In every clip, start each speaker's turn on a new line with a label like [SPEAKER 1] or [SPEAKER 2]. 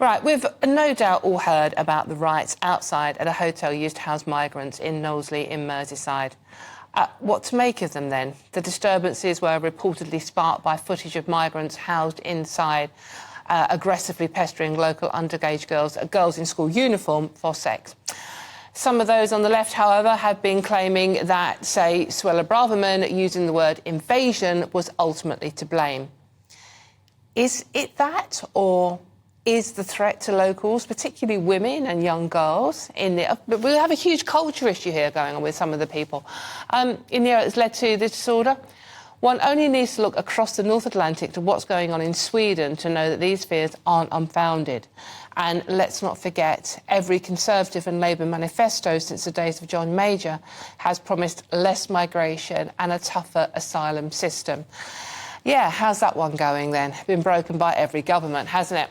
[SPEAKER 1] Right, we've no doubt all heard about the riots outside at a hotel used to house migrants in Knowsley in Merseyside. What to make of them then? The disturbances were reportedly sparked by footage of migrants housed inside, aggressively pestering local underage girls in school uniform for sex. Some of those on the left, however, have been claiming that, say, Suella Braverman using the word invasion was ultimately to blame. Is it that, or is the threat to locals, particularly women and young girls, but we have a huge culture issue here going on with some of the people, in the area that's led to this disorder? One only needs to look across the North Atlantic to what's going on in Sweden to know that these fears aren't unfounded. And let's not forget, every Conservative and Labour manifesto since the days of John Major has promised less migration and a tougher asylum system. Yeah, how's that one going then? Been broken by every government, hasn't it?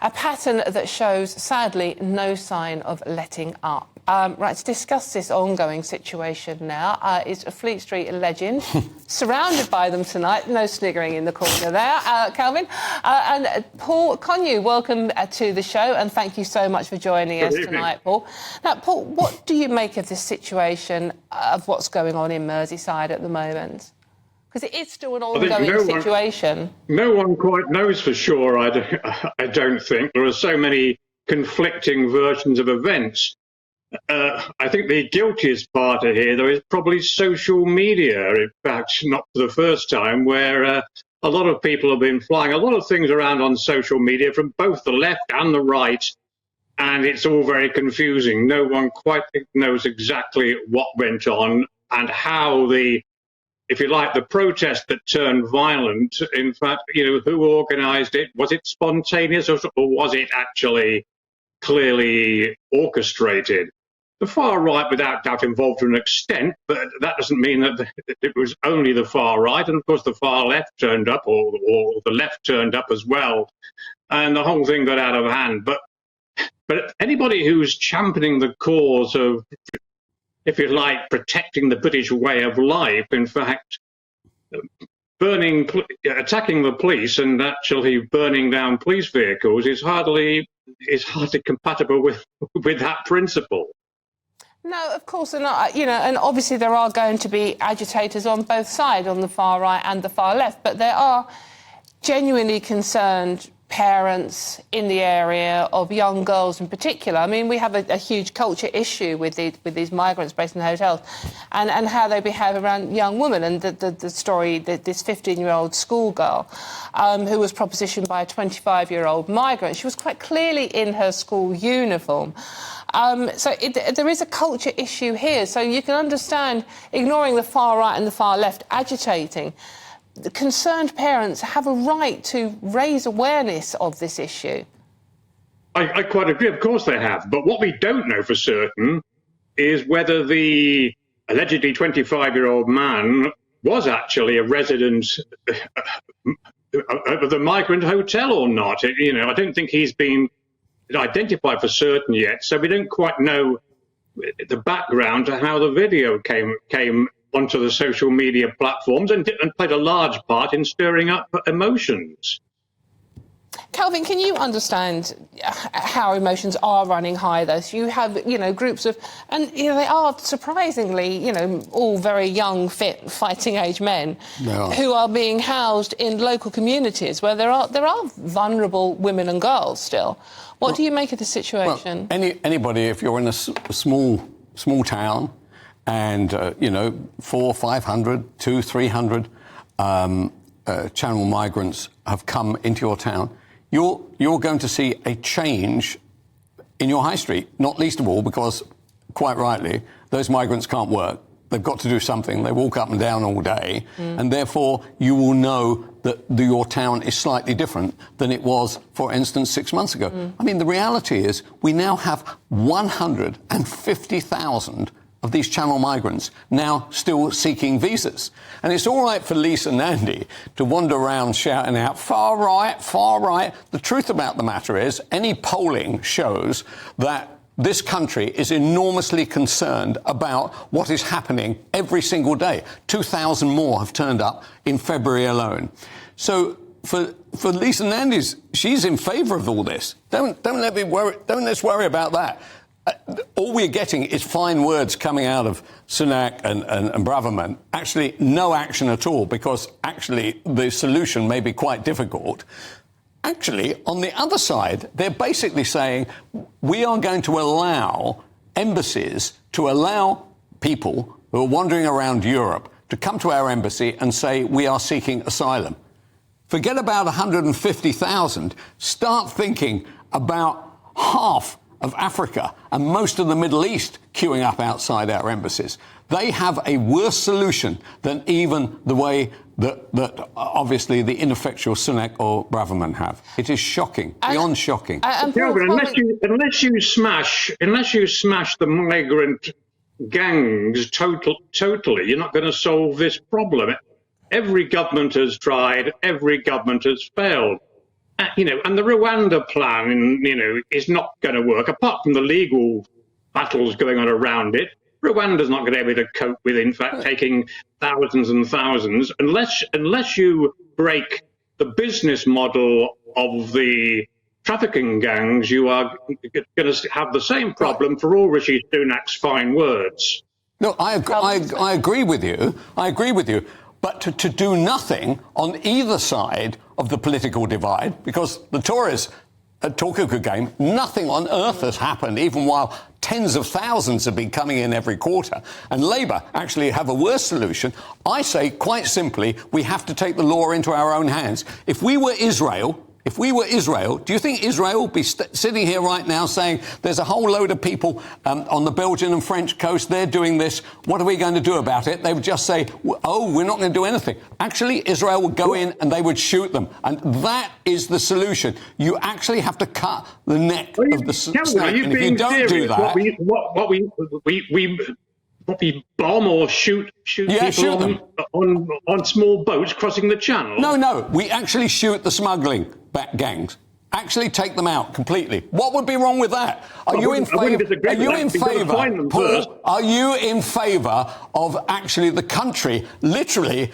[SPEAKER 1] A pattern that shows, sadly, no sign of letting up. Right, to discuss this ongoing situation now is a Fleet Street legend, surrounded by them tonight, no sniggering in the corner there, Kelvin. And Paul Connew, welcome to the show, and thank you so much for joining us tonight, Paul. Now, Paul, what do you make of this situation of what's going on in Merseyside at the moment? Because it is still an ongoing situation.
[SPEAKER 2] No one quite knows for sure, I don't think. There are so many conflicting versions of events. I think the guiltiest part of here, though, is probably social media. In fact, not for the first time, where a lot of people have been flying a lot of things around on social media from both the left and the right, and it's all very confusing. No one quite knows exactly what went on and how if you like, the protest that turned violent, in fact, who organised it? Was it spontaneous or was it actually clearly orchestrated? The far right, without doubt, involved to an extent, but that doesn't mean that it was only the far right. And of course, the far left turned up, or the left turned up as well, and the whole thing got out of hand. But anybody who's championing the cause of, if you like, protecting the British way of life, in fact, attacking the police and actually burning down police vehicles is hardly compatible with that principle.
[SPEAKER 1] No, of course they're not. And obviously there are going to be agitators on both sides, on the far right and the far left, but there are genuinely concerned parents in the area of young girls in particular. I mean, we have a huge culture issue with these migrants based in the hotels and how they behave around young women. And the story that this 15-year-old schoolgirl who was propositioned by a 25-year-old migrant, she was quite clearly in her school uniform. So there is a culture issue here. So you can understand, ignoring the far right and the far left agitating, the concerned parents have a right to raise awareness of this issue.
[SPEAKER 2] I quite agree. Of course they have. But what we don't know for certain is whether the allegedly 25-year-old man was actually a resident of the migrant hotel or not. I don't think he's been identified for certain yet. So we don't quite know the background to how the video came onto the social media platforms and played a large part in stirring up emotions.
[SPEAKER 1] Kelvin, can you understand how emotions are running high, though? So you have, groups of, and, they are surprisingly, all very young, fit, fighting-age men who are being housed in local communities where there are vulnerable women and girls still. What do you make of the situation?
[SPEAKER 3] Well, anybody, if you're in a small town, and, 400, 500, 200, 300 channel migrants have come into your town, you're going to see a change in your high street, not least of all because, quite rightly, those migrants can't work. They've got to do something. They walk up and down all day, and therefore you will know that your town is slightly different than it was, for instance, 6 months ago. I mean, the reality is we now have 150,000 of these channel migrants now still seeking visas. And it's all right for Lisa and Andy to wander around shouting out, far right, far right. The truth about the matter is, any polling shows that this country is enormously concerned about what is happening every single day. 2,000 more have turned up in February alone. So for Lisa Nandy's, she's in favour of all this. Let's worry about that. All we're getting is fine words coming out of Sunak and Braverman. Actually, no action at all, because actually the solution may be quite difficult. Actually, on the other side, they're basically saying we are going to allow embassies to allow people who are wandering around Europe to come to our embassy and say we are seeking asylum. Forget about 150,000. Start thinking about half of Africa and most of the Middle East queuing up outside our embassies. They have a worse solution than even the way that obviously the ineffectual Sunak or Braverman have. It is shocking, beyond shocking.
[SPEAKER 2] Kelvin, unless you smash the migrant gangs totally, you're not going to solve this problem. Every government has tried, every government has failed. And the Rwanda plan, is not going to work. Apart from the legal battles going on around it, Rwanda's not going to be able to cope with, in fact, taking thousands and thousands, unless you break the business model of the trafficking gangs. You are going to have the same problem for all Rishi Sunak's fine words.
[SPEAKER 3] No, I agree with you. I agree with you. But to do nothing on either side of the political divide, because the Tories at Torquay game, nothing on earth has happened, even while tens of thousands have been coming in every quarter. And Labour actually have a worse solution. I say, quite simply, we have to take the law into our own hands. If we were Israel, do you think Israel would be sitting here right now saying there's a whole load of people on the Belgian and French coast, they're doing this, what are we going to do about it? They would just say, oh, we're not going to do anything. Actually, Israel would go in and they would shoot them. And that is the solution. You actually have to cut the neck of the snake. And if you don't do that...
[SPEAKER 2] we bomb or shoot people on small boats crossing the channel?
[SPEAKER 3] No, we actually shoot the smuggling gangs. Actually take them out completely. What would be wrong with that? Are you in favour of actually the country, literally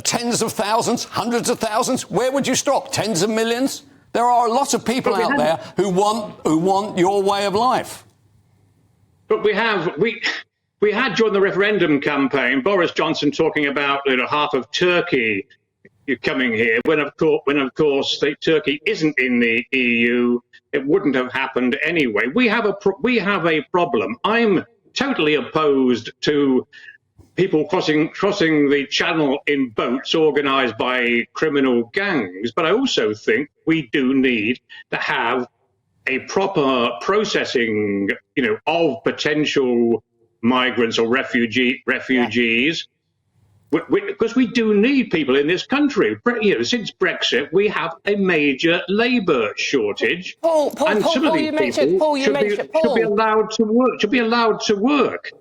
[SPEAKER 3] tens of thousands, hundreds of thousands? Where would you stop? Tens of millions? There are a lot of people out there who want your way of life.
[SPEAKER 2] But we had during the referendum campaign Boris Johnson talking about half of Turkey coming here. When of course Turkey isn't in the EU, it wouldn't have happened anyway. We have a problem. I'm totally opposed to people crossing the channel in boats organised by criminal gangs, but I also think we do need to have a proper processing, of potential migrants or refugees, because we do need people in this country. Since Brexit, we have a major labour shortage, and some of these people should be allowed to work.